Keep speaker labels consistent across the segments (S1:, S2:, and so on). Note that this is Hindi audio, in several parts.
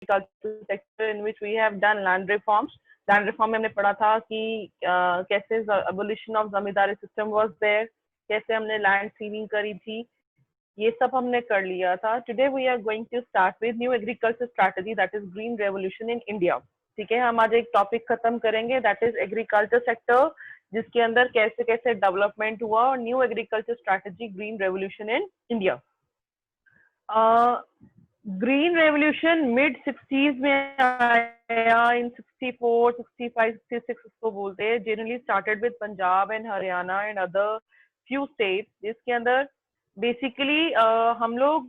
S1: agricultural sector in which we have done land reforms. Land reform में हमने पढ़ा था कि कैसे abolition of zamindari system was there, कैसे हमने लैंड सीलिंग करी थी, ये सब हमने कर लिया था. Today we are going to start with new agriculture strategy that is green revolution in India. ठीक है, हम आज एक टॉपिक खत्म करेंगे दैट इज एग्रीकल्चर सेक्टर, जिसके अंदर कैसे कैसे डेवलपमेंट हुआ और new agriculture strategy green revolution in India. Green revolution mid 60s में आया, इन 64, 65, 66 उसको बोलते हैं. Generally started with Punjab and Haryana and other few states, जिसके अंदर बेसिकली हम लोग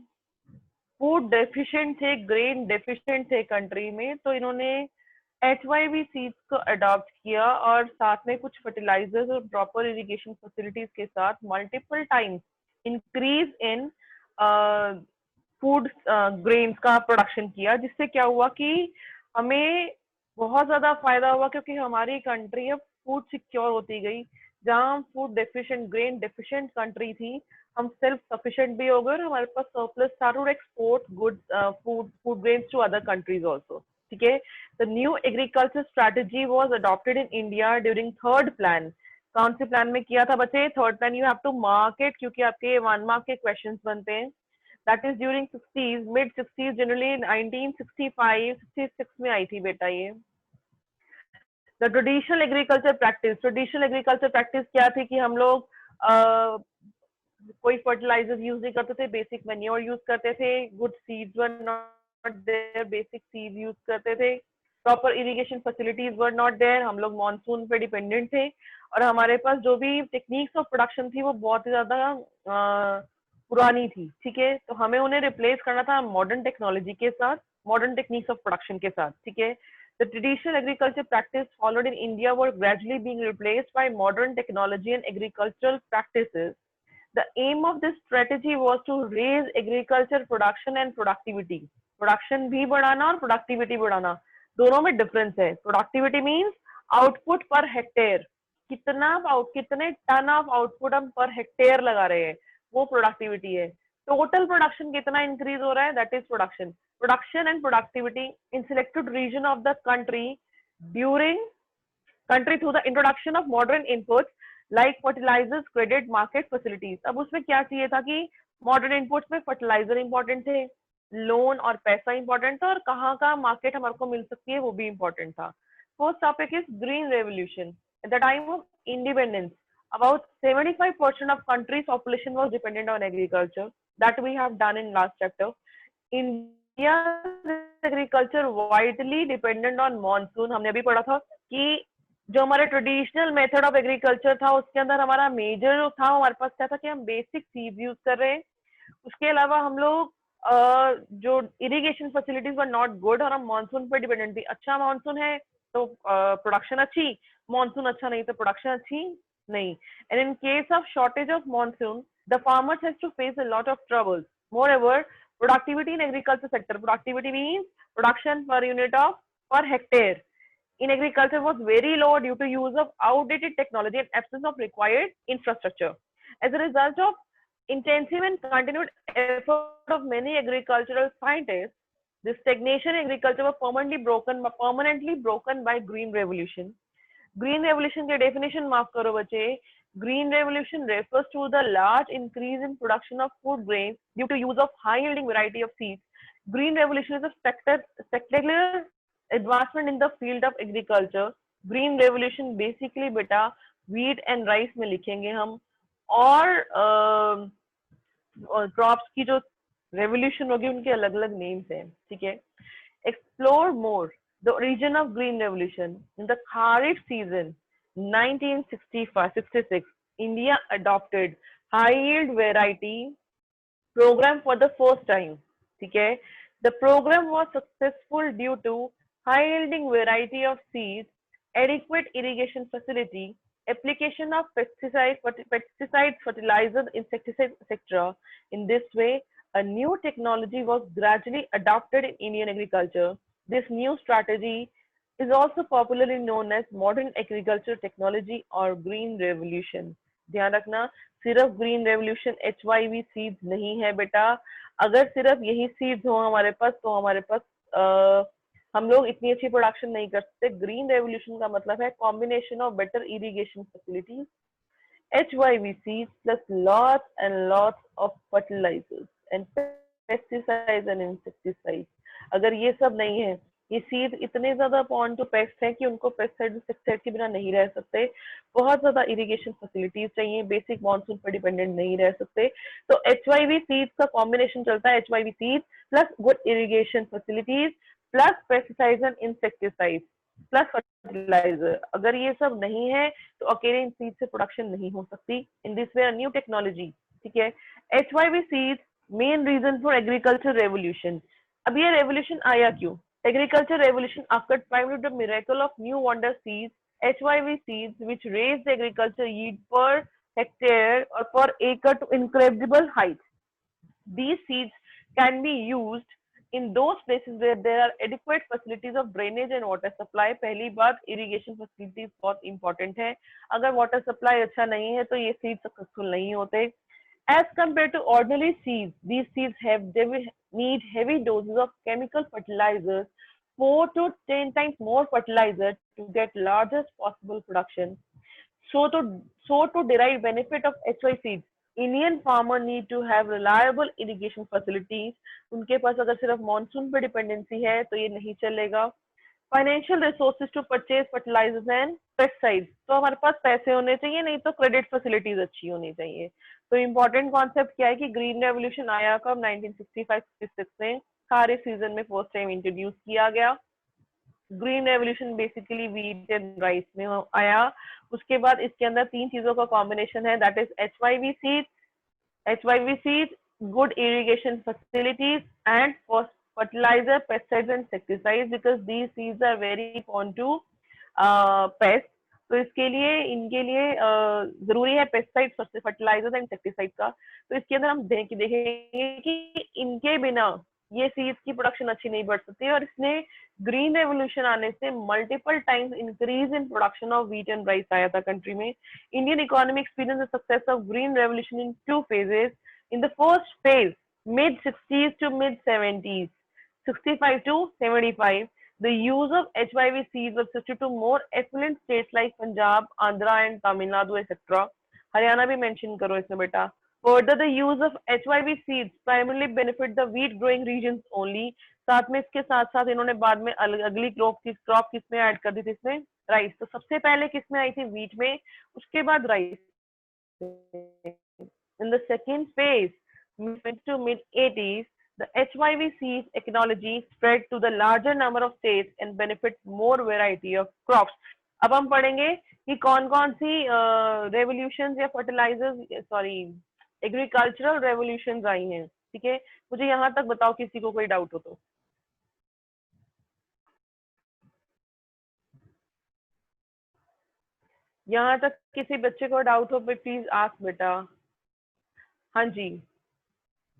S1: फूड डेफिशिएंट थे, ग्रेन डेफिशिएंट थे कंट्री में, तो इन्होंने HYV सीड्स को अडॉप्ट किया और साथ में कुछ फर्टिलाइजर्स और प्रॉपर इरिगेशन फैसिलिटीज के साथ multiple times increase in food grains का प्रोडक्शन किया, जिससे क्या हुआ कि हमें बहुत ज्यादा फायदा हुआ, क्योंकि हमारी कंट्री अब फूड सिक्योर होती गई. जहाँ food deficient, grain deficient country थी, हम सेल्फ सफिशिएंट भी हो गए और हमारे पास सरप्लस था to export goods, food grains to other countries also. ठीक है, the new agriculture strategy was adopted in India during third plan. कौन से प्लान में किया था बच्चे? Third plan. You have to mark it, क्योंकि आपके 1 मार्क के क्वेश्चंस बनते हैं. That is during 60s, mid 60s, generally 1965, 66 में आई थी बेटा ये. The traditional agriculture practice. Traditional agriculture practice क्या थी कि हम लोग कोई फर्टिलाइजर्स यूज नहीं करते थे, बेसिक मैन्योर यूज करते थे, good seeds were not there, basic seed use करते थे, proper irrigation facilities were not there, हम लोग मॉनसून पे डिपेंडेंट थे, और हमारे पास जो भी टेक्निक्स ऑफ प्रोडक्शन थी वो बहुत ही ज्यादा पुरानी थी. ठीक है, तो हमें उन्हें रिप्लेस करना था मॉडर्न टेक्नोलॉजी के साथ, मॉडर्न टेक्निक्स ऑफ प्रोडक्शन के साथ. ठीक है, the traditional agriculture practice followed in India were gradually being replaced by modern technology and agricultural practices. The aim of this strategy was to raise agriculture production and productivity. Production भी बढ़ाना और productivity बढ़ाना, दोनों में difference है. Productivity means output per hectare. कितने टन ऑफ आउटपुट हम पर हेक्टेयर लगा रहे हैं, वो प्रोडक्टिविटी है. टोटल प्रोडक्शन कितना इंक्रीज हो रहा है, that is production. Production and productivity in selected region of the country through the introduction of modern inputs like fertilizers, credit, market facilities. अब उसमें क्या चाहिए था कि modern inputs में fertilizer important थे, लोन और पैसा important था, और कहाँ का मार्केट हमारे को मिल सकती है वो भी important था. First topic is green revolution. At the time of independence, about 75% of country's population was dependent on agriculture. That we have done in last chapter. Agriculture widely dependent on monsoon. हमने अभी पढ़ा था कि जो हमारे ट्रेडिशनल मेथड ऑफ एग्रीकल्चर था उसके अंदर हमारा मेजर जो था, हमारे पास क्या था कि हम बेसिक सीड्स यूज कर रहे हैं. उसके अलावा हम लोग जो irrigation facilities were not good और हम मानसून पर डिपेंडेंट थी. अच्छा मानसून है तो प्रोडक्शन अच्छी, मानसून अच्छा नहीं तो प्रोडक्शन अच्छी नहीं. And in case of shortage of monsoon the farmers has to face a lot of troubles. Moreover, productivity in agriculture sector, productivity means production per unit of per hectare in agriculture was very low due to use of outdated technology and absence of required infrastructure. As a result of intensive and continued effort of many agricultural scientists, this stagnation in agriculture was permanently broken by green revolution. Green revolution के definition माफ करो बच्चे. Green revolution refers to the large increase in production of food grains due to use of high-yielding variety of seeds. Green revolution is a spectacular advancement in the field of agriculture. Green revolution basically बेटा wheat and rice में लिखेंगे हम, और क्रॉप्स की जो रेवोल्यूशन होगी उनके अलग अलग नेम्स हैं. ठीक है, explore more the origin of green revolution. In the Kharif season 1965-66, India adopted high yield variety program for the first time. Okay, the program was successful due to high yielding variety of seeds, adequate irrigation facility, application of pesticides, fertilizers, insecticides, etc. In this way, a new technology was gradually adopted in Indian agriculture. This new strategy is also popularly known as modern agriculture technology or green revolution. ध्यान रखना, सिर्फ ग्रीन रेवोल्यूशन HYV सीड्स नहीं है बेटा. अगर सिर्फ यही सीड्स हो हमारे पास तो हमारे पास हम लोग इतनी अच्छी प्रोडक्शन नहीं कर सकते। ग्रीन रेवोल्यूशन का मतलब है combination of better irrigation facilities, HYV plus lots and lots of fertilizers and pesticides and insecticides। अगर ये सब नहीं है, ये सीड इतने ज्यादा prone to पेस्ट है कि उनको पेस्टिसाइड इंसेक्टिसाइड के बिना नहीं रह सकते। बहुत ज्यादा इरिगेशन फैसिलिटीज चाहिए, बेसिक मॉनसून पर डिपेंडेंट नहीं रह सकते। तो HYV सीड्स का कॉम्बिनेशन चलता है, HYV seeds plus good irrigation facilities plus pesticides and insecticides plus fertiliser. अगर ये सब नहीं है तो अकेले इन सीड से प्रोडक्शन नहीं हो सकती। In this way new technology, ठीक है। HYV seeds main reason for agriculture revolution. अब ये रेवोल्यूशन आया क्यों? Agriculture revolution after primarily the miracle of new wonder seeds, HYV seeds, which raised the agriculture yield per hectare or per acre to incredible heights. These seeds can be used in those places where there are adequate facilities of drainage and water supply। पहली बात, irrigation facilities बहुत important है। अगर water supply अच्छा नहीं है तो ये seeds successful नहीं होते। As compared to ordinary seeds, these seeds need heavy doses of chemical fertilizers, 4 to 10 times more fertilizer to get largest possible production। So to derive benefit of HY seeds, Indian farmer need to have reliable irrigation facilities। उनके पास अगर सिर्फ मानसून पे डिपेंडेंसी है तो ये नहीं चलेगा। Financial resources to purchase fertilisers and pesticides, तो हमारे पास पैसे होने चाहिए, नहीं तो क्रेडिट फैसिलिटीज अच्छी होनी चाहिए। तो इम्पोर्टेंट कॉन्सेप्ट क्या है कि ग्रीन रेवोल्यूशन आया कब? 1965-66 में खारिफ सीजन में फर्स्ट टाइम इंट्रोड्यूस किया गया। Green revolution basically wheat and rice में आया। उसके बाद इसके अंदर तीन चीजों का कॉम्बिनेशन है, that is HYV seeds, good irrigation facilities and fertilizer, pesticides and insecticides because these seeds are very prone to pests। तो इसके लिए इनके लिए जरूरी है पेस्टिसाइड, फर्टिलाइजर्स एंड इंसेक्टिसाइड का। तो इसके अंदर हम देखेंगे कि इनके बिना ये सीड्स की प्रोडक्शन अच्छी नहीं बढ़ सकती। और इसने ग्रीन रेवोल्यूशन आने से multiple times increase in production of wheat and rice आया था कंट्री में। Indian economy experience the success of green revolution in 2 phases। In the first phase mid 60s to mid 70s, 65 to 75, the use of HYV seeds was shifted to more affluent states like Punjab, Andhra and Tamil Nadu etc। Haryana भी मेंशन करो इसमें बेटा। Further, the use of HYV seeds primarily benefit the wheat growing regions only। साथ में इसके साथ साथ इन्होंने बाद में अगली क्रॉप किसमें ऐड कर दी थी? इसमें राइस। तो सबसे पहले किसमें आई थी? व्हीट में, उसके बाद rice. In the second phase, mid to mid 80s, the HYV seeds technology spread to the larger number of states and benefit more variety of crops। अब हम पढ़ेंगे कि कौन कौन सी रेवोल्यूशन या फर्टिलाइजर्स सॉरी एग्रीकल्चरल रेवोल्यूशन आई हैं, ठीक है। मुझे यहाँ तक बताओ किसी को कोई डाउट हो तो। यहाँ तक किसी बच्चे को डाउट हो तो प्लीज आस्क बेटा। हाँ जी,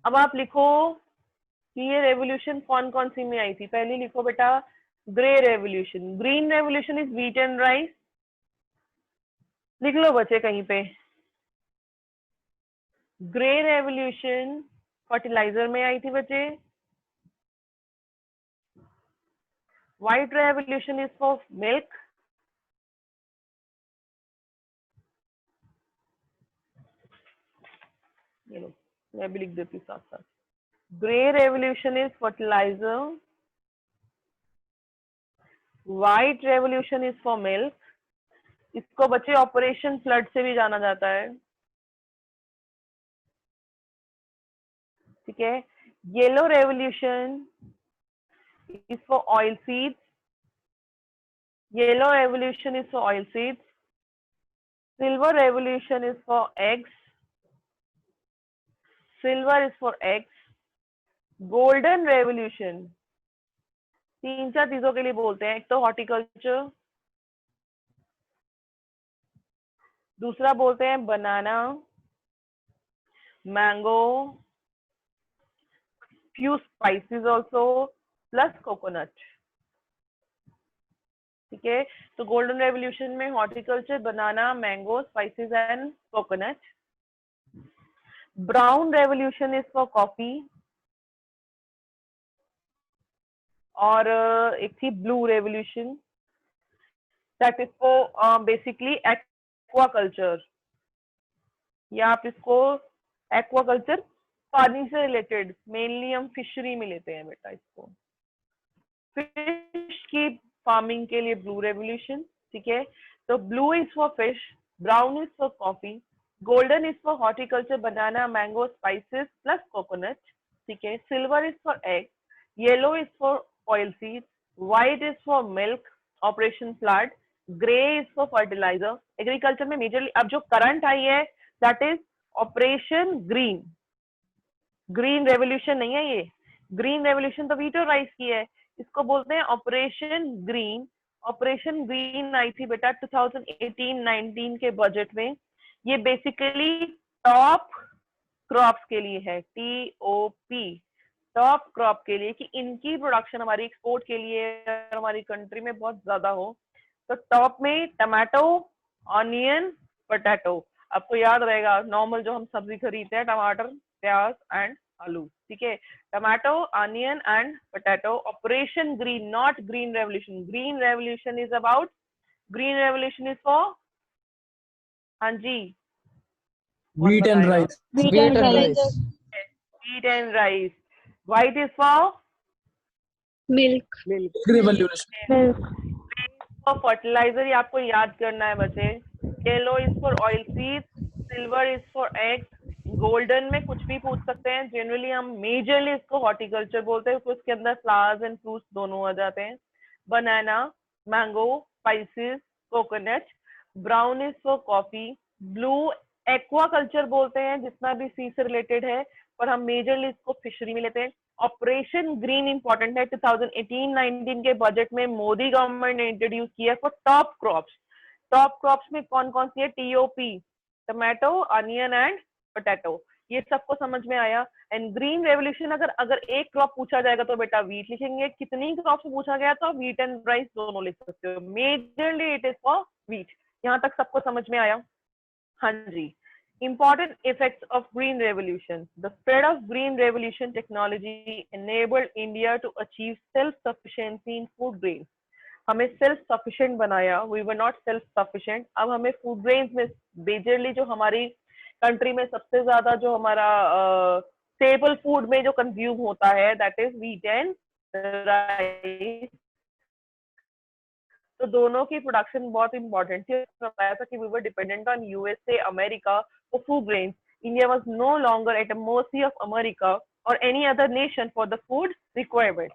S1: अब आप लिखो कि ये रेवोल्यूशन कौन कौन सी में आई थी। पहले लिखो बेटा grey revolution. Green revolution is wheat and rice, लिख लो बच्चे कहीं पे। ग्रे रेवोल्यूशन फर्टिलाइजर में आई थी बच्चे। White revolution is for milk. ये लो, मैं भी लिख देती हूँ साथ साथ। Grey revolution is fertiliser, white revolution is for milk. इसको बच्चे ऑपरेशन फ्लड से भी जाना जाता है, ठीक है। Yellow revolution is for oil seeds. Yellow revolution is for oil seeds. Silver revolution is for eggs. Silver is for eggs. Golden revolution तीन चार चीजों के लिए बोलते हैं, एक तो हॉर्टिकल्चर, दूसरा बोलते हैं banana, mango, few spices also plus coconut, ठीक है। तो गोल्डन रेवोल्यूशन में horticulture, banana, mango, spices and coconut. Brown revolution is for coffee. और एक थी blue revolution, that is for basically aquaculture, या आप इसको एक्वाकल्चर पानी से रिलेटेड, मेनली हम फिशरी में लेते हैं बेटा इसको, फिश की फार्मिंग के लिए ब्लू रेवोल्यूशन, ठीक है। तो blue is for fish, brown is for coffee, golden is for horticulture, banana, mango, spices plus coconut, ठीक है। Silver is for egg, yellow is for oil seeds, white is for milk, operation flood, grey is for fertiliser. Agriculture में मेजरली अब जो करंट आई है that is operation green, green revolution नहीं है ये, ग्रीन रेवोल्यूशन तो वीट और राइस की है, इसको बोलते हैं ऑपरेशन ग्रीन। ऑपरेशन ग्रीन आई थी बेटा 2018-19 के बजट में। ये बेसिकली टॉप क्रॉप्स के लिए है, TOP, टॉप क्रॉप के लिए, कि इनकी प्रोडक्शन हमारी एक्सपोर्ट के लिए हमारी कंट्री में बहुत ज्यादा हो। तो टॉप में टमाटो, ऑनियन, पोटैटो, आपको याद रहेगा नॉर्मल जो हम सब्जी खरीदते हैं, टमाटर, प्याज एंड आलू, ठीक है। Tomato, onion and potato. Operation green, not green revolution, green revolution is about, green revolution is for, हाँ जी कौन
S2: Wheat and
S1: बताएगा,
S2: rice.
S3: Wheat
S2: Wheat
S3: and
S2: and
S3: rice.
S2: rice.
S1: wheat and rice। white is for
S3: Milk.
S1: milk,
S2: Revolution.
S3: Milk.
S1: For fertiliser, ये आपको याद करना है बच्चे। Yellow is for oil seeds, silver is for eggs, golden में कुछ भी पूछ सकते हैं, जनरली हम मेजरली इसको हॉर्टिकल्चर बोलते हैं क्योंकि उसके अंदर फ्लावर्स एंड फ्रूट्स दोनों आ जाते हैं। Banana, mango, spices, coconut. Brown is for coffee, blue aquaculture बोलते हैं जितना भी सी से रिलेटेड है, पर हम मेजरली इसको फिशरी में लेते हैं। ऑपरेशन ग्रीन इंपॉर्टेंट है, 2018-19 के बजट में मोदी गवर्नमेंट ने इंट्रोड्यूस किया for top crops. Top crops में कौन कौन सी है, TOP, tomato, onion and potato. ये सबको समझ में आया। एंड ग्रीन रेवोल्यूशन अगर अगर एक क्रॉप पूछा जाएगा तो बेटा वीट लिखेंगे, कितनी क्रॉप से पूछा गया तो वीट एंड राइस दोनों लिख सकते हो, majorly it is for wheat. यहाँ तक सबको समझ में आया, हाँ जी। Important effects of Green Revolution. The spread of Green Revolution technology enabled India to achieve self-sufficiency in food grains. हमें सेल्फ सफिशिएंट बनाया, we were not self sufficient. अब हमें फूड ग्रेन्स में मेजरली जो हमारी कंट्री में सबसे ज्यादा जो हमारा स्टेबल फूड में जो कंज्यूम होता है that is wheat and rice. तो दोनों की प्रोडक्शन बहुत इंपॉर्टेंट थी। बताया था कि we were dependent on USA, America for food grains. India was no longer at a mercy of America और any other nation for the food requirement.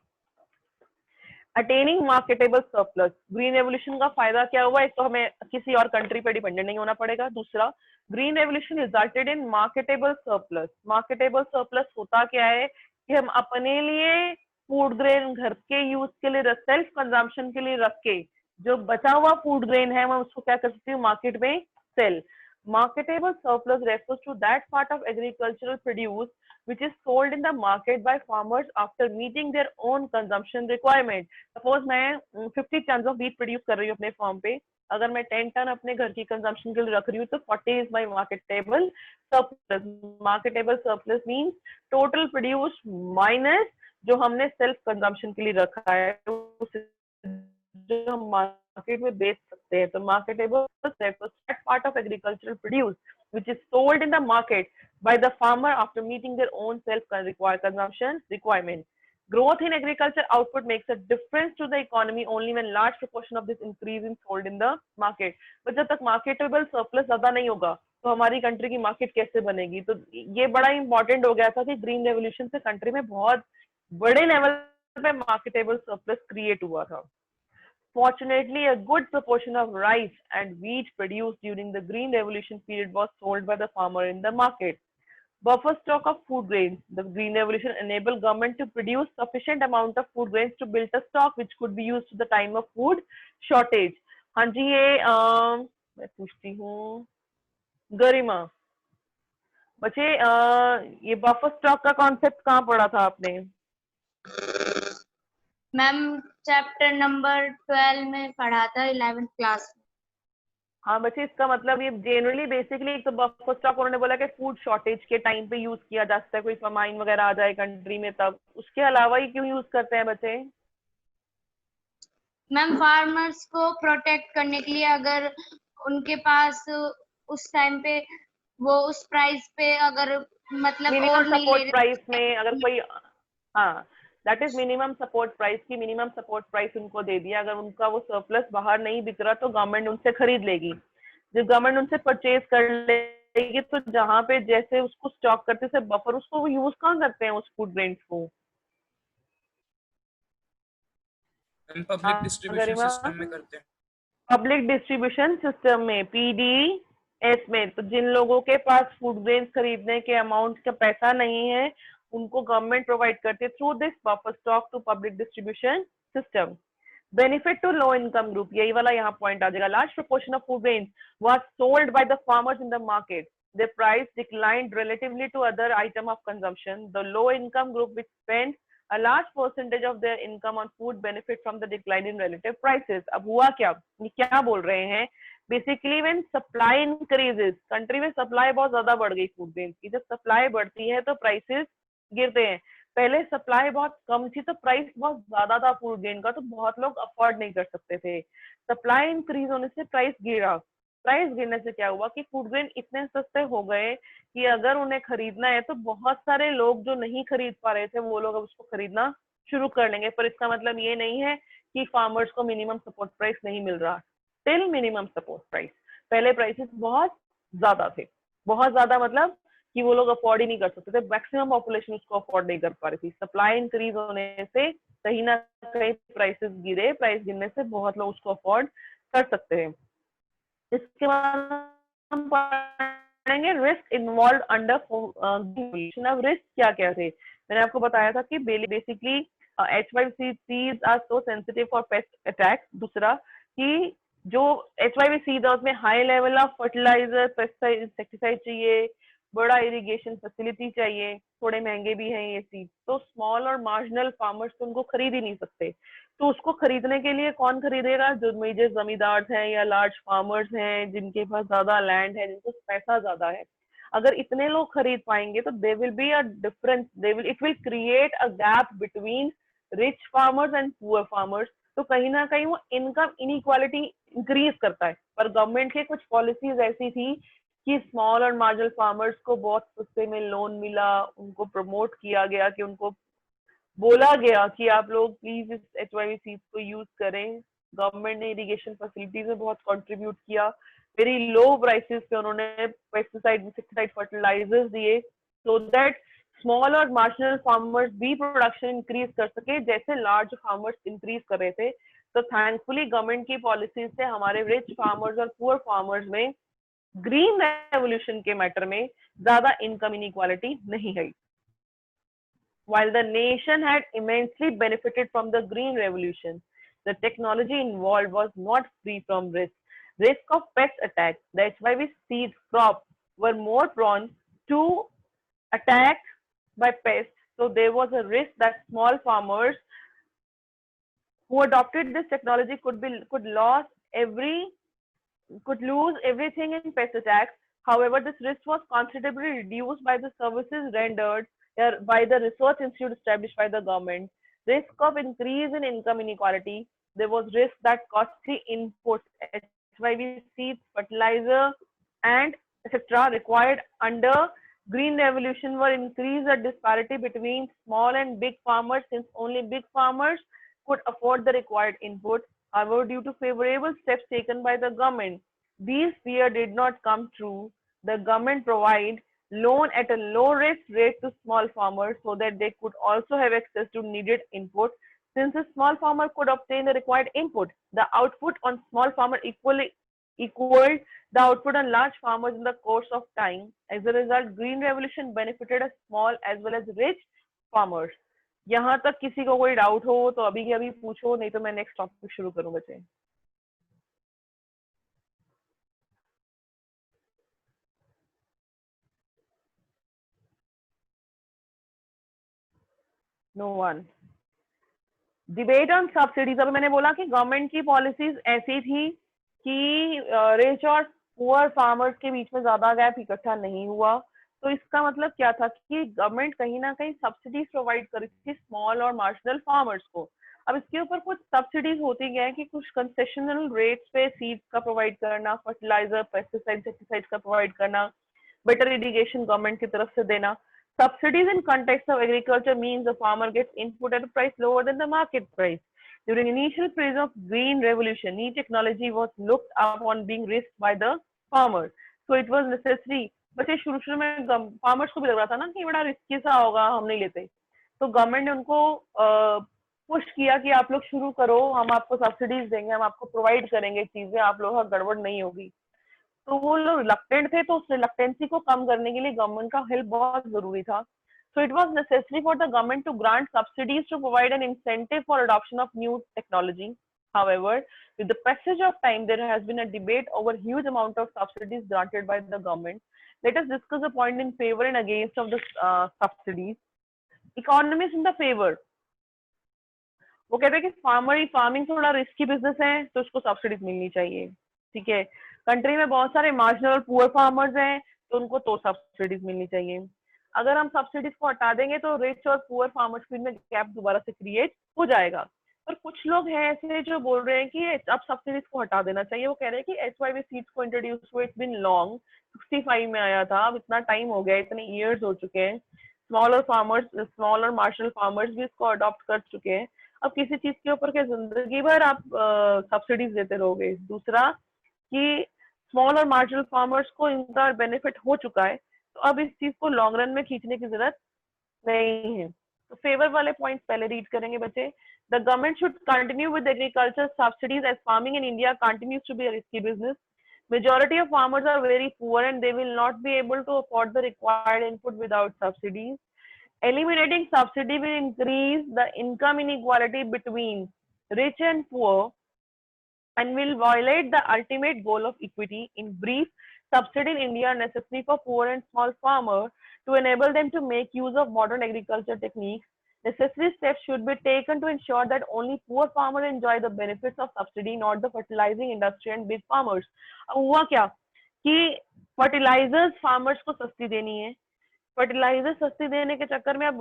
S1: Attaining marketable surplus, green revolution का फायदा क्या हुआ, एक तो हमें किसी और कंट्री पे डिपेंडेंट नहीं होना पड़ेगा, दूसरा green revolution resulted in marketable surplus. Marketable surplus होता क्या है कि हम अपने लिए फूड ग्रेन घर के यूज के लिए, सेल्फ कंजम्पशन के लिए रख के जो बचा हुआ फूड ग्रेन है मैं उसको क्या कर सकती हूँ, मार्केट में cell. Marketable surplus refers to that part of agricultural produce which is sold in the market by farmers after meeting their own consumption requirement. Suppose मैं 50 tons of wheat produce कर रही हूँ अपने farm पे, अगर मैं 10 टन अपने घर की कंजम्पशन के लिए रख रही हूँ तो 40 is my marketable surplus. Marketable surplus means total produced minus जो हमने सेल्फ कंजम्पशन के लिए रखा है जो हम मार्केट में बेच सकते हैं। तो marketable that part of agricultural produce which is sold in the market by the farmer after meeting their own self consumption requirement. Growth in agriculture output makes a difference to the economy only when large proportion of this increase in sold in the market. but जब तक marketable surplus ज्यादा नहीं होगा तो हमारी कंट्री की मार्केट कैसे बनेगी। तो ये बड़ा इंपॉर्टेंट हो गया था कि ग्रीन रेवोल्यूशन से कंट्री में बहुत बड़े लेवल पे मार्केटेबल सरप्लस क्रिएट हुआ था। Fortunately, a good proportion of rice and wheat produced during the Green Revolution period was sold by the farmer in the market. Buffer stock of food grains. The Green Revolution enabled government to produce sufficient amount of food grains to build a stock which could be used to the time of food shortage. हाँ जी, ये मैं पूछती हूँ गरिमा, बच्चे ये बफर स्टॉक का कॉन्सेप्ट कहाँ पढ़ा था आपने?
S3: मैम चैप्टर नंबर 12 में पढ़ा था, 11th क्लास में।
S1: हाँ बच्चे, इसका मतलब ये जनरली बेसिकली एक तो बफर स्टॉक उन्होंने बोला कि फूड शॉर्टेज के टाइम पे यूज किया जा सकता है, कोई फमाइन वगैरह आ जाए कंट्री में तब, उसके अलावा ही क्यों यूज करते हैं बच्चे?
S3: मैम फार्मर्स को प्रोटेक्ट करने के लिए अगर उनके पास उस टाइम पे वो उस प्राइस पे अगर मतलब
S1: मिनिमम
S3: और नहीं ले
S1: सपोर्ट प्राइस
S3: रहे
S1: में अगर कोई, हाँ, that is minimum support price की मिनिमम सपोर्ट प्राइस उनको दे दिया। अगर उनका वो सरप्लस बाहर नहीं बिक रहा तो गवर्नमेंट उनसे खरीद लेगी। जब गवर्नमेंट उनसे परचेज कर लेगी तो जहां पे जैसे उसको स्टॉक करते से बफर, उसको वो यूज कहाँ करते हैं उस फूड ग्रेन्स को?
S2: पब्लिक डिस्ट्रीब्यूशन
S1: गरिमा,
S2: सिस्टम में करते हैं।
S1: पब्लिक डिस्ट्रीब्यूशन सिस्टम में, पीडीएस में। तो जिन लोगों के पास फूड ग्रेन्स खरीदने के अमाउंट का पैसा नहीं है, उनको गवर्नमेंट प्रोवाइड करती है through this buffer stock to public distribution system. Benefit to low income group, यही वाला यहाँ पॉइंट आ जाएगा। Large proportion of food grains was sold by the farmers in the market, their price declined relatively to other item of consumption. The low income group which spent a large percentage of their income on food benefit from the decline in relative prices. अब हुआ क्या, ये क्या बोल रहे हैं? Basically when supply increases, country में सप्लाई बहुत ज्यादा बढ़ गई फूड ग्रेन्स की, जब सप्लाई बढ़ती है तो प्राइसेस गिरते हैं। पहले सप्लाई बहुत कम थी तो प्राइस बहुत ज्यादा था फूड ग्रेन का, तो बहुत लोग अफोर्ड नहीं कर सकते थे। सप्लाई इंक्रीज होने से प्राइस गिरा। प्राइस गिरने से क्या हुआ कि फूड ग्रेन इतने सस्ते हो गए कि अगर उन्हें खरीदना है तो बहुत सारे लोग जो नहीं खरीद पा रहे थे वो लोग अब उसको खरीदना शुरू कर लेंगे। पर इसका मतलब ये नहीं है कि फार्मर्स को मिनिमम सपोर्ट प्राइस नहीं मिल रहा। टिल मिनिमम सपोर्ट प्राइस, पहले प्राइसेस बहुत ज्यादा थे, बहुत ज्यादा मतलब कि वो लोग अफोर्ड ही नहीं कर सकते थे। मैक्सिमम पॉपुलेशन उसको अफोर्ड नहीं कर पा रही थी। सप्लाई इंक्रीज होने से कहीं ना कहीं प्राइसेस गिरे, प्राइस गिरने से बहुत लोग उसको अफोर्ड कर सकते हैं। इसके बाद हम पढ़ेंगे रिस्क इन्वॉल्व अंडर। अब रिस्क क्या क्या थे? मैंने आपको बताया था कि basically H5C are so sensitive for pest attack. दूसरा कि जो H5C था उसमें high level of fertiliser, pesticide, insecticide चाहिए, बड़ा इरिगेशन फैसिलिटी चाहिए, थोड़े महंगे भी हैं ये सीड। तो स्मॉल और मार्जिनल फार्मर्स तो उनको खरीद ही नहीं सकते। तो उसको खरीदने के लिए कौन खरीदेगा? जो मेजर जमींदार हैं या लार्ज फार्मर्स हैं जिनके पास ज्यादा लैंड है, जिनको पैसा ज्यादा है। अगर इतने लोग खरीद पाएंगे तो they will be a difference, it will create a gap between rich farmers and poor farmers. तो कहीं ना कहीं वो इनकम इनइक्वालिटी इंक्रीज करता है। पर गवर्नमेंट की कुछ पॉलिसीज ऐसी थी कि स्मॉल और मार्जिनल फार्मर्स को बहुत सस्ते में लोन मिला, उनको प्रमोट किया गया, कि उनको बोला गया कि आप लोग प्लीज इस H5C को यूज करें। गवर्नमेंट ने इरिगेशन फैसिलिटीज में बहुत कंट्रीब्यूट किया। वेरी लो प्राइसेस पे उन्होंने पेस्टिसाइड, इंसेक्टिसाइड, फर्टिलाइजर्स दिए, सो दैट स्मॉल और मार्जिनल फार्मर्स भी प्रोडक्शन इंक्रीज कर सके जैसे लार्ज फार्मर्स इंक्रीज कर रहे थे। तो थैंकफुली गवर्नमेंट की पॉलिसीज से हमारे रिच फार्मर्स और पुअर फार्मर्स में ग्रीन रेवोल्यूशन के मैटर में ज्यादा इनकम इनइक्वालिटी नहीं है। While the nation had immensely benefited from the Green Revolution, the technology involved was not free from risk. Risk of pest attacks. The H5 seed crop were more prone to attack by pests. So there was a risk that small farmers who adopted this technology could lose everything in pest attacks. However, this risk was considerably reduced by the services rendered by the research institute established by the government. Risk of increase in income inequality. There was risk that costly inputs, H5 seeds, fertilizer, and etc. required under Green Revolution were increased the disparity between small and big farmers, since only big farmers could afford the required input. However, due to favorable steps taken by the government, these fears did not come true. The government provided loan at a low risk rate to small farmers so that they could also have access to needed input. Since a small farmer could obtain the required input, the output on small farmer equaled the output on large farmers in the course of time. As a result, Green Revolution benefited a small as well as rich farmers. यहाँ तक किसी को कोई डाउट हो तो अभी के अभी पूछो, नहीं तो मैं नेक्स्ट टॉपिक शुरू करूँ बच्चे। No one. Debate on subsidies. अभी मैंने बोला कि गवर्नमेंट की पॉलिसीज ऐसी थी कि रिच और पुअर फार्मर्स के बीच में ज्यादा गैप इकट्ठा नहीं हुआ। तो इसका मतलब क्या था कि गवर्नमेंट कहीं ना कहीं सब्सिडीज प्रोवाइड कर रही थी स्मॉल और मार्जिनल फार्मर्स को। अब इसके ऊपर कुछ सब्सिडीज होती गए कि कुछ कंसेशनल रेट्स पे सीड्स का प्रोवाइड करना, फर्टिलाइजर, पेस्टिसाइड, इंसेक्टिसाइड्स का प्रोवाइड करना, बेटर इरिगेशन गवर्नमेंट की तरफ से देना. Subsidies in context of agriculture means the farmer gets input at a price lower than the market price. During initial phase of green revolution, new technology was looked upon being risked by the farmers. So it was necessary. बच्चे शुरू में फार्मर्स को भी लग रहा था ना कि बड़ा रिस्की सा होगा, हम नहीं लेते. तो गवर्नमेंट ने उनको पुश किया कि आप लोग शुरू करो, हम आपको सब्सिडीज देंगे, हम आपको प्रोवाइड करेंगे चीजें, आप लोगों का गड़बड़ नहीं होगी. तो वो लोग रिलक्टेंट थे, तो उस रिलक्टेंसी को कम करने के लिए गवर्नमेंट का हेल्प बहुत जरूरी था. So it was necessary for the government to grant subsidies to provide an incentive for adoption of new technology. However, with the passage of time, there has been a debate over huge amount of subsidies granted by the government. Let us discuss the point in favor and against of the subsidies. Economists in the favor. वो कहते हैं कि फार्मिंग थोड़ा रिस्की बिजनेस है, तो उसको सब्सिडीज मिलनी चाहिए. ठीक है. कंट्री में बहुत सारे मार्जिनल और पुअर फार्मर्स हैं, तो उनको तो सब्सिडीज मिलनी चाहिए. अगर हम सब्सिडीज को हटा देंगे तो रिच और पुअर फार्मर्स में गैप दोबारा से क्रिएट हो जाएगा. पर कुछ लोग हैं ऐसे जो बोल रहे हैं कि अब सब्सिडीज को हटा देना चाहिए. वो कह रहे हैं कि HYV सीड्स को इंट्रोड्यूस हुए, इट्स बीन लॉन्ग, 65 में आया था, अब इतना टाइम हो गया, इतने ईयर्स हो चुके हैं. स्मॉल और मार्जिनल फार्मर्स भी इसको अडॉप्ट कर चुके हैं. अब किसी चीज के ऊपर क्या जिंदगी भर आप सब्सिडीज देते रहोगे? दूसरा कि स्मॉल और मार्जिनल फार्मर्स को इनका बेनिफिट हो चुका है, तो अब इस चीज को लॉन्ग रन में खींचने की जरूरत नहीं है. तो फेवर वाले पॉइंट्स पहले रीड करेंगे बच्चे. The government should continue with agriculture subsidies as farming in India continues to be a risky business. Majority of farmers are very poor and they will not be able to afford the required input without subsidies. Eliminating subsidy will increase the income inequality between rich and poor and will violate the ultimate goal of equity. In brief, subsidies in India are necessary for poor and small farmers to enable them to make use of modern agriculture techniques. Necessary steps should be taken to ensure that only poor farmers enjoy the benefits of subsidy, not the fertilizing industry and big farmers. अब हुआ क्या कि फर्टिलाइजर्स फार्मर्स को सस्ती देनी है. फर्टिलाइजर सस्ती देने के चक्कर में अब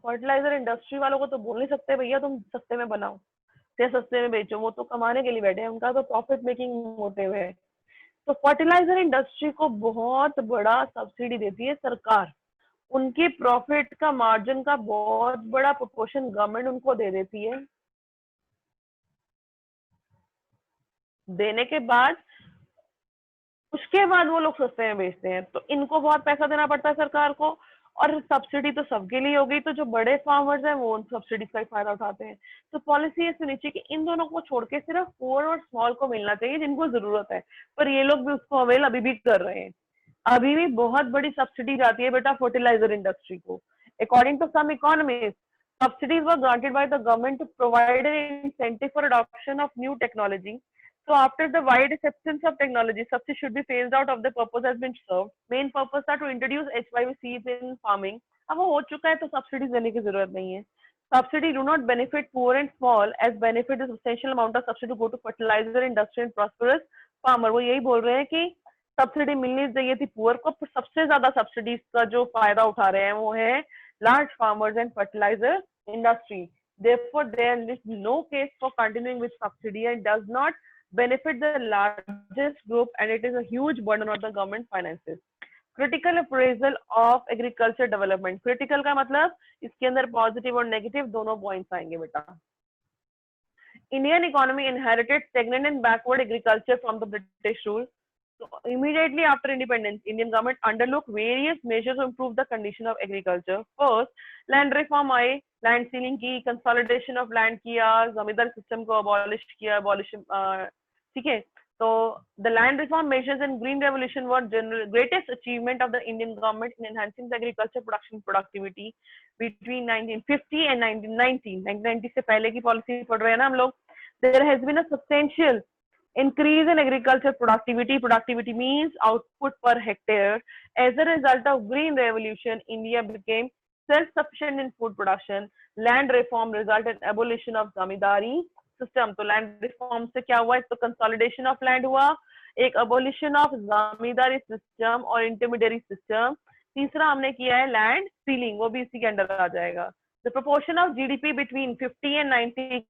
S1: फर्टिलाइजर इंडस्ट्री वालों को तो बोल नहीं सकते भैया तुम सस्ते में बनाओ या सस्ते में बेचो, वो तो कमाने के लिए बैठे हैं, उनका तो प्रॉफिट मेकिंग मोटिव है. तो फर्टिलाइजर इंडस्ट्री को बहुत बड़ा सब्सिडी देती है सरकार. उनके प्रॉफिट का मार्जिन का बहुत बड़ा प्रोपोर्शन गवर्नमेंट उनको दे देती है. देने के बाद उसके बाद वो लोग सस्ते में बेचते हैं, तो इनको बहुत पैसा देना पड़ता है सरकार को. और सब्सिडी तो सबके लिए होगी, तो जो बड़े फार्मर्स हैं वो उन सब्सिडीज का फायदा उठाते हैं. तो पॉलिसी ऐसे नीचे कि इन दोनों को छोड़ के सिर्फ पुअर और स्मॉल को मिलना चाहिए जिनको जरूरत है. पर ये लोग भी उसको अवेल अभी भी कर रहे हैं. अभी भी बहुत बड़ी सब्सिडी जाती है बेटा फर्टिलाइजर इंडस्ट्री को. According to some economist, subsidies were granted by the government to provide an incentive for adoption of new technology. So after the wide acceptance of technology, subsidies should be phased out of the purpose has been served. Main purpose था to introduce HYV seeds in farming. अब वो हो चुका है तो सब्सिडीज देने की जरूरत नहीं है. Subsidy do not benefit poor and small as benefit the substantial amount of subsidy to go to fertilizer industry and prosperous farmer. वो यही बोल रहे हैं कि सब्सिडी मिलनी चाहिए थी पुअर को, पर सबसे ज्यादा सब्सिडीज का जो फायदा उठा रहे हैं वो है large farmers and fertilizer industry. Therefore, there is no case for continuing with subsidy and does not benefit the largest group, and it is a huge burden on the government finances. Critical appraisal of agriculture development. Critical का मतलब इसके अंदर पॉजिटिव और नेगेटिव दोनों पॉइंट्स आएंगे बेटा. Indian economy inherited stagnant and backward agriculture from the British rule. So immediately after independence, Indian government undertook various measures to improve the condition of agriculture. First, land reform आए, land sealing की, consolidation of land किया, जमींदार system को abolish किया, ठीक है. So the land reform measures and green revolution were greatest achievement of the Indian government in enhancing the agriculture production productivity between 1950 and 1990. 1990 से पहले की policy पढ़ रहे हैं ना हम लोग. There has been a substantial increase in agriculture productivity. Productivity means output per hectare. As a result of green revolution, India became self-sufficient in food production. Land reform resulted in abolition of zamindari system. तो land reform से क्या हुआ? एक तो consolidation of land हुआ, एक abolition of zamindari system और intermediary system. तीसरा हमने किया है land sealing, वो भी इसी के अंडर आ जाएगा. The proportion of GDP between 50 and 90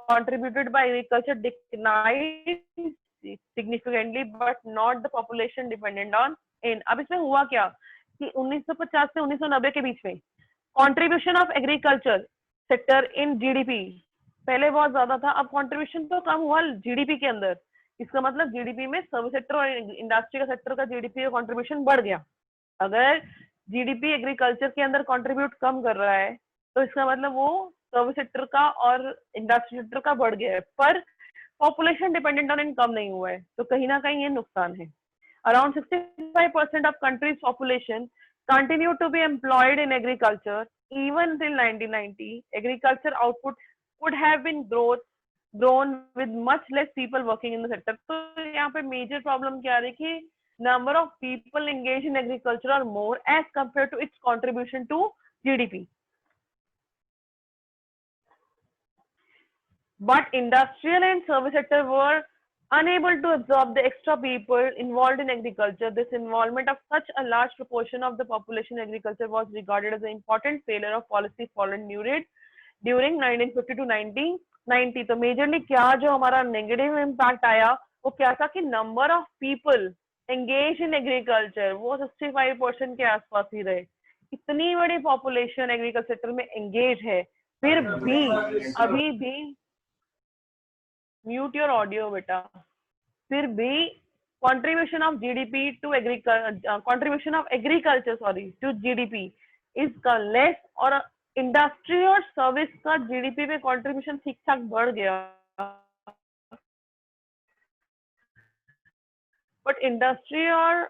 S1: contributed by agriculture declined significantly, but not the population dependent on in. अब इसमें हुआ क्या कि 1950 से 1990 के बीच में contribution of agriculture sector in GDP पहले बहुत ज्यादा था, अब कंट्रीब्यूशन तो कम हुआ जीडीपी के अंदर। इसका मतलब जीडीपी में सर्विस सेक्टर और इंडस्ट्री का सेक्टर का जीडीपी का कंट्रीब्यूशन बढ़ गया। अगर जीडीपी एग्रीकल्चर के अंदर कंट्रीब्यूट कम कर रहा है तो इसका मतलब वो सर्विस सेक्टर का और इंडस्ट्री सेक्टर का बढ़ गया है, पर पॉपुलेशन डिपेंडेंट ऑन इनकम नहीं हुआ है, तो कहीं ना कहीं ये नुकसान है। Around 65% of country's population continue to be employed in agriculture even till 1990। Agriculture output would have been grown with much less people working in the sector। तो यहाँ पे मेजर प्रॉब्लम क्या आ रही है कि number of people engaged in agriculture are more as compared to its contribution to GDP। But industrial and service sector were unable to absorb the extra people involved in agriculture. This involvement of such a large proportion of the population in agriculture was regarded as an important failure of policy followed during 1950 to 1990। तो मेजरली क्या जो हमारा नेगेटिव इम्पैक्ट आया वो क्या था कि number of people engage in agriculture वो 65% के आसपास ही रहे। इतनी बड़ी पॉपुलेशन एग्रीकल्चर सेक्टर में एंगेज है, फिर भी अभी भी म्यूट योर ऑडियो बेटा, फिर भी contribution of GDP to contribution of agriculture to GDP is less, और इंडस्ट्री और सर्विस का जीडीपी में कंट्रीब्यूशन ठीक ठाक बढ़ गया, बट इंडस्ट्री और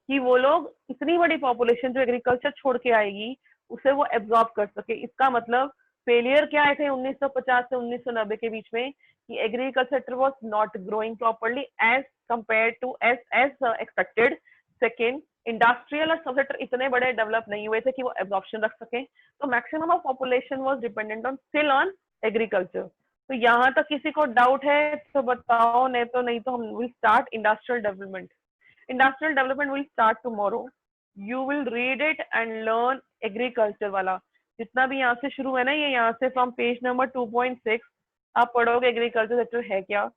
S1: कि वो लोग इतनी बड़ी पॉपुलेशन जो एग्रीकल्चर छोड़ के आएगी उसे वो एब्जॉर्ब कर सके। इसका मतलब फेलियर क्या आए थे 1950 से 1990 के बीच में कि agriculture sector was not growing properly as compared to as expected. Second, industrial और सब सेक्टर इतने बड़े डेवलप नहीं हुए थे कि वो एब्जॉर्प्शन रख सके, तो maximum of population was dependent on still on agriculture. तो यहाँ तक किसी को डाउट है तो बताओ, नहीं तो हम will start industrial development. Industrial development will start tomorrow. You will read it and learn agriculture वाला जितना भी यहाँ से शुरू है ना, ये यहाँ से फ्रॉम पेज नंबर 2.6 आप पढ़ोगे एग्रीकल्चर सेक्टर है क्या,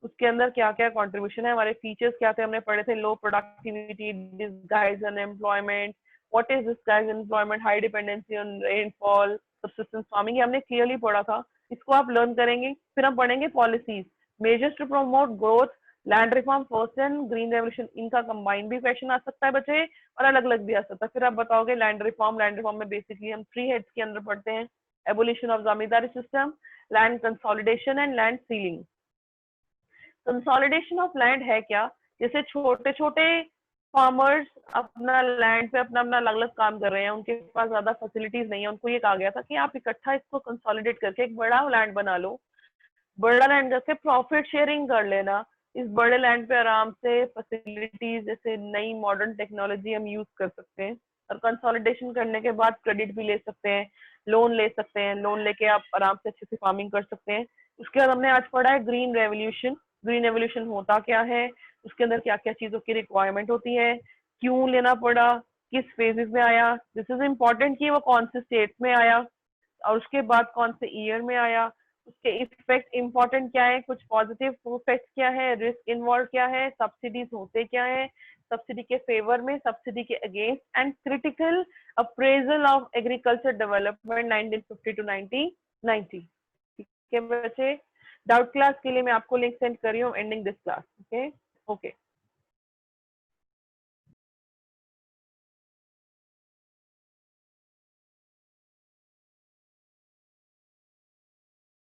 S1: उसके अंदर क्या क्या कंट्रीब्यूशन है, हमारे फीचर्स क्या थे हमने पढ़े थे। लो productivity, disguise unemployment, what is disguise unemployment, high dependency on rainfall, subsistence farming, ये हमने क्लियरली पढ़ा था। इसको आप लर्न करेंगे। फिर हम पढ़ेंगे policies, measures to promote growth, land reform first and green revolution. इनका कंबाइन भी क्वेश्चन आ सकता है बच्चे और अलग अलग भी आ सकता है। फिर आप बताओगे लैंड रिफॉर्म में बेसिकली हम 3 हेड्स के अंदर पढ़ते हैं, abolition of zamindari system, land consolidation and land ceiling. Consolidation of land है क्या, जैसे छोटे छोटे फार्मर्स अपना लैंड पे अपना अलग अलग काम कर रहे हैं, उनके पास ज्यादा फैसिलिटीज नहीं है, उनको ये कहा गया था कि आप इकट्ठा इसको कंसोलिडेट करके एक बड़ा लैंड बना लो, बड़ा लैंड करके प्रॉफिट शेयरिंग कर लेना। इस बड़े लैंड पे आराम से फैसिलिटीज जैसे नई मॉडर्न टेक्नोलॉजी हम यूज कर सकते हैं, और कंसोलिडेशन करने के बाद क्रेडिट भी ले सकते हैं, लोन ले सकते हैं, लोन लेके आप आराम से अच्छे से फार्मिंग कर सकते हैं। उसके बाद हमने आज पढ़ा है ग्रीन रेवोल्यूशन। ग्रीन रेवोल्यूशन होता क्या है, उसके अंदर क्या क्या चीजों की रिक्वायरमेंट होती है, क्यों लेना पड़ा, किस फेजेस में आया, दिस इज इम्पोर्टेंट कि वो कौन से स्टेट में आया और उसके बाद कौन से ईयर में आया, उसके इफेक्ट इंपॉर्टेंट क्या है, कुछ पॉजिटिव इफेक्ट क्या है, रिस्क इन्वॉल्व क्या है, सब्सिडीज होते क्या है, सब्सिडी के फेवर में, सब्सिडी के against, and critical appraisal of agriculture development 1950 to 1990। ठीक है बच्चे, डाउट क्लास के लिए मैं आपको लिंक सेंड कर रही हूँ एंडिंग दिस क्लास। ओके।